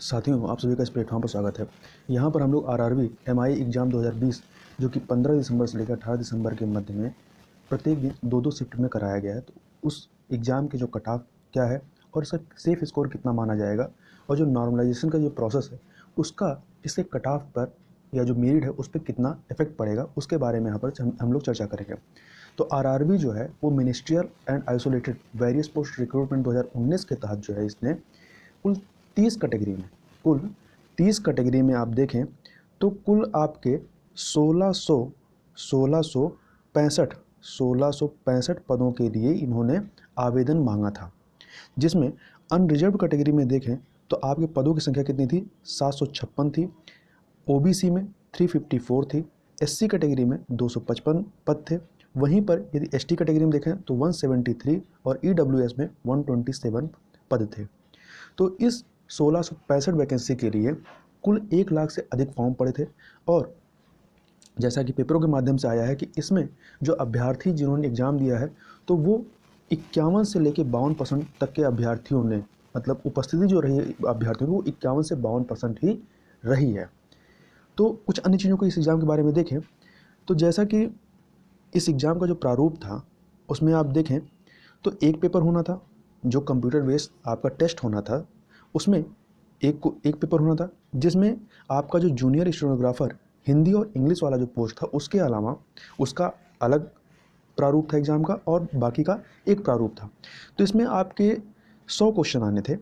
साथियों, आप सभी का इस प्लेटफॉर्म पर स्वागत है। यहाँ पर हम लोग आरआरबी एमआई एग्ज़ाम 2020 जो कि 15 दिसंबर से लेकर 18 दिसंबर के मध्य में प्रत्येक दिन दो शिफ्ट में कराया गया है। तो उस एग्ज़ाम के जो कट ऑफ क्या है और इसका सेफ स्कोर कितना माना जाएगा और जो नॉर्मलाइजेशन का जो प्रोसेस है उसका इसके कट ऑफ पर या जो मेरिट है उस पर कितना इफेक्ट पड़ेगा, उसके बारे में यहाँ पर हम लोग चर्चा करेंगे। तो आरआरबी जो है वो ministerial and isolated various post recruitment 2019 के तहत जो है इसने कुल 30 कैटेगरी में कुल 30 कैटेगरी में आप देखें तो कुल आपके 1665 पदों के लिए इन्होंने आवेदन मांगा था, जिसमें अनरिजर्व कैटेगरी में देखें तो आपके पदों की संख्या कितनी थी? 756 थी। ओबीसी में 354 थी। एससी कैटेगरी में 255 पद थे। वहीं पर यदि एसटी कैटेगरी में देखें तो 173 और ईडब्ल्यूएस में 127 पद थे। तो इस 1665 वैकेंसी के लिए कुल 1 लाख से अधिक फॉर्म पड़े थे और जैसा कि पेपरों के माध्यम से आया है कि इसमें जो अभ्यर्थी जिन्होंने एग्ज़ाम दिया है तो वो 51 से लेकर 52% तक के अभ्यर्थियों ने, मतलब उपस्थिति जो रही है अभ्यर्थियों की वो 51 से 52% ही रही है। तो कुछ अन्य चीज़ों को इस एग्ज़ाम के बारे में देखें तो जैसा कि इस एग्ज़ाम का जो प्रारूप था उसमें आप देखें तो एक पेपर होना था जो कंप्यूटर बेस्ड आपका टेस्ट होना था। उसमें एक पेपर होना था जिसमें आपका जो जूनियर स्टेनोग्राफर हिंदी और इंग्लिश वाला जो पोस्ट था उसके अलावा उसका अलग प्रारूप था एग्ज़ाम का और बाकी का एक प्रारूप था। तो इसमें आपके 100 क्वेश्चन आने थे।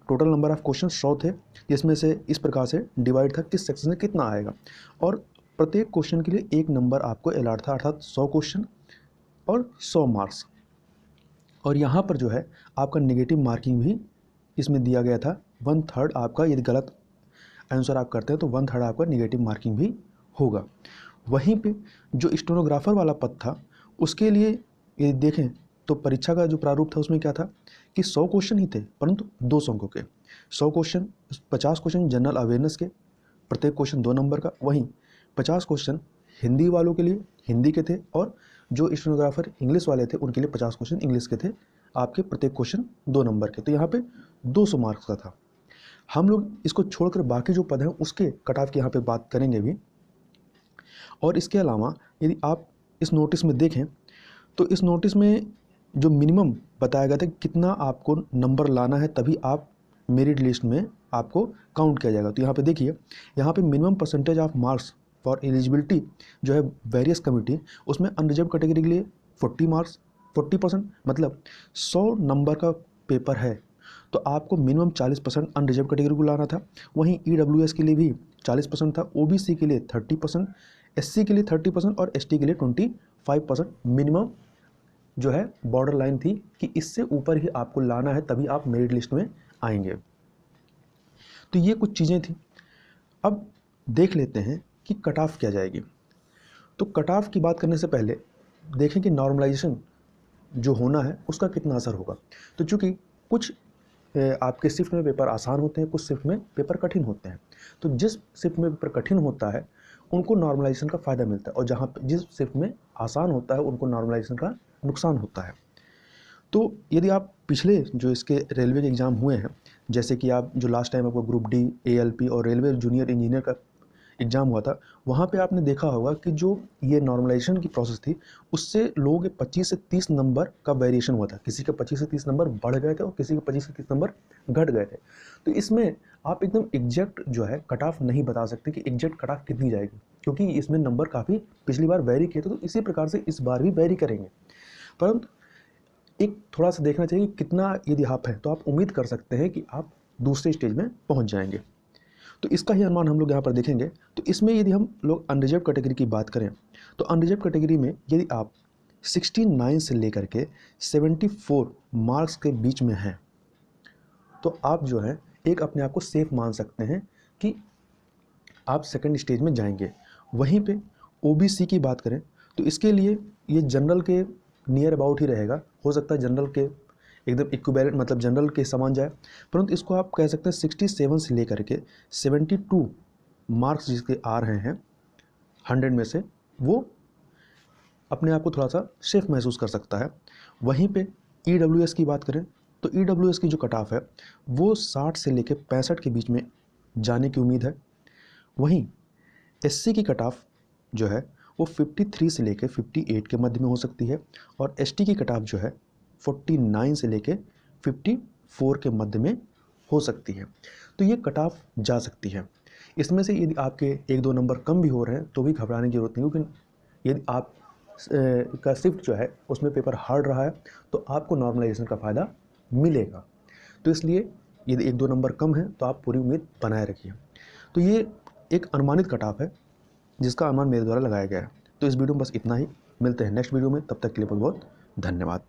टोटल नंबर ऑफ क्वेश्चन 100 थे, जिसमें से इस प्रकार से डिवाइड था किस सेक्शन में कितना आएगा और प्रत्येक क्वेश्चन के लिए 1 नंबर आपको अलॉट था, अर्थात 100 क्वेश्चन और 100 मार्क्स। और यहाँ पर जो है आपका नेगेटिव मार्किंग भी इसमें दिया गया था। 1/3 आपका यदि गलत आंसर आप करते हैं तो 1/3 आपका नेगेटिव मार्किंग भी होगा। वहीं पे जो स्टेनोग्राफर वाला पद था उसके लिए यदि देखें तो परीक्षा का जो प्रारूप था उसमें क्या था कि 100 क्वेश्चन ही थे परंतु 200 अंकों के। 100 क्वेश्चन 50 क्वेश्चन जनरल अवेयरनेस के, प्रत्येक क्वेश्चन 2 नंबर का। वहीं 50 क्वेश्चन हिंदी वालों के लिए हिंदी के थे और जो स्टेनोग्राफर इंग्लिश वाले थे उनके लिए 50 क्वेश्चन इंग्लिश के थे, आपके प्रत्येक क्वेश्चन 2 नंबर के। तो यहाँ पे 200 मार्क्स का था। हम लोग इसको छोड़कर बाकी जो पद हैं उसके कट ऑफ की यहाँ पे बात करेंगे भी। और इसके अलावा यदि आप इस नोटिस में देखें तो इस नोटिस में जो मिनिमम बताया गया था कि कितना आपको नंबर लाना है तभी आप मेरिट लिस्ट में आपको काउंट किया जाएगा। तो यहाँ पे देखिए, यहाँ पे minimum percentage of marks for eligibility जो है वेरियस कमिटी, उसमें अनरिजर्व कैटेगरी के लिए 40 मार्क्स 40%, मतलब 100 नंबर का पेपर है तो आपको मिनिमम 40% अनरिजर्व कैटेगरी को लाना था। वहीं ईडब्ल्यूएस के लिए भी 40% था, ओबीसी के लिए 30%, एससी के लिए 30% और एसटी के लिए 25% मिनिमम जो है बॉर्डर लाइन थी कि इससे ऊपर ही आपको लाना है तभी आप मेरिट लिस्ट में आएंगे। तो ये कुछ चीज़ें थी। अब देख लेते हैं कि कट ऑफ क्या जाएगी। तो कट ऑफ की बात करने से पहले देखें कि नॉर्मलाइजेशन जो होना है उसका कितना असर होगा। तो चूँकि कुछ आपके शिफ्ट में पेपर आसान होते हैं, कुछ शिफ्ट में पेपर कठिन होते हैं। तो जिस शिफ्ट में पेपर कठिन होता है उनको नॉर्मलाइजेशन का फ़ायदा मिलता है और जहाँ जिस शिफ्ट में आसान होता है उनको नॉर्मलाइजेशन का नुकसान होता है। तो यदि आप पिछले जो इसके रेलवे के एग्ज़ाम हुए हैं, जैसे कि आप जो लास्ट टाइम आपको ग्रुप डी, एएलपी और रेलवे जूनियर इंजीनियर का एग्ज़ाम हुआ था, वहाँ पे आपने देखा होगा कि जो ये नॉर्मलाइजेशन की प्रोसेस थी उससे लोगों के 25 से 30 नंबर का वेरिएशन हुआ था। किसी के 25 से 30 नंबर बढ़ गए थे और किसी के 25 से 30 नंबर घट गए थे। तो इसमें आप एकदम एग्जैक्ट जो है कट ऑफ नहीं बता सकते कि एग्जैक्ट कट ऑफ कितनी जाएगी, क्योंकि इसमें नंबर काफ़ी पिछली बार वेरी किए थे, तो इसी प्रकार से इस बार भी वेरी करेंगे। परंतु एक थोड़ा सा देखना चाहिए कितना यदि आप हैं तो आप उम्मीद कर सकते हैं कि आप दूसरे स्टेज में पहुंच जाएंगे। तो इसका ही अनुमान हम लोग यहाँ पर देखेंगे। तो इसमें यदि हम लोग अनरिजर्व कैटेगरी की बात करें तो अनरिजर्व कैटेगरी में यदि आप 69 से लेकर के 74 मार्क्स के बीच में हैं तो आप जो है एक अपने आप को सेफ मान सकते हैं कि आप सेकंड स्टेज में जाएंगे। वहीं पे ओबीसी की बात करें तो इसके लिए ये जनरल के नियर अबाउट ही रहेगा। हो सकता है जनरल के एकदम इक्विवेलेंट, मतलब जनरल के समान जाए, परंतु इसको आप कह सकते हैं 67 से लेकर के 72 मार्क्स जिसके आ रहे हैं 100 में से, वो अपने आप को थोड़ा सा सेफ महसूस कर सकता है। वहीं पे ईडब्ल्यूएस की बात करें तो ईडब्ल्यूएस की जो कट ऑफ है वो 60 से लेकर 65 के बीच में जाने की उम्मीद है। वहीं एससी की कट ऑफ जो है वो 53 से लेकर 58 के मध्य में हो सकती है और एसटी की कट ऑफ जो है 49 से लेकर 54 के मध्य में हो सकती है। तो ये कट ऑफ जा सकती है। इसमें से यदि आपके 1-2 नंबर कम भी हो रहे हैं तो भी घबराने की ज़रूरत नहीं, क्योंकि यदि आप का शिफ्ट जो है उसमें पेपर हार्ड रहा है तो आपको नॉर्मलाइजेशन का फ़ायदा मिलेगा। तो इसलिए यदि 1-2 नंबर कम है तो आप पूरी उम्मीद बनाए रखिए। तो ये एक अनुमानित कट ऑफ है जिसका अनुमान मेरे द्वारा लगाया गया है। तो इस वीडियो में बस इतना ही। मिलते हैं नेक्स्ट वीडियो में, तब तक के लिए बहुत बहुत धन्यवाद।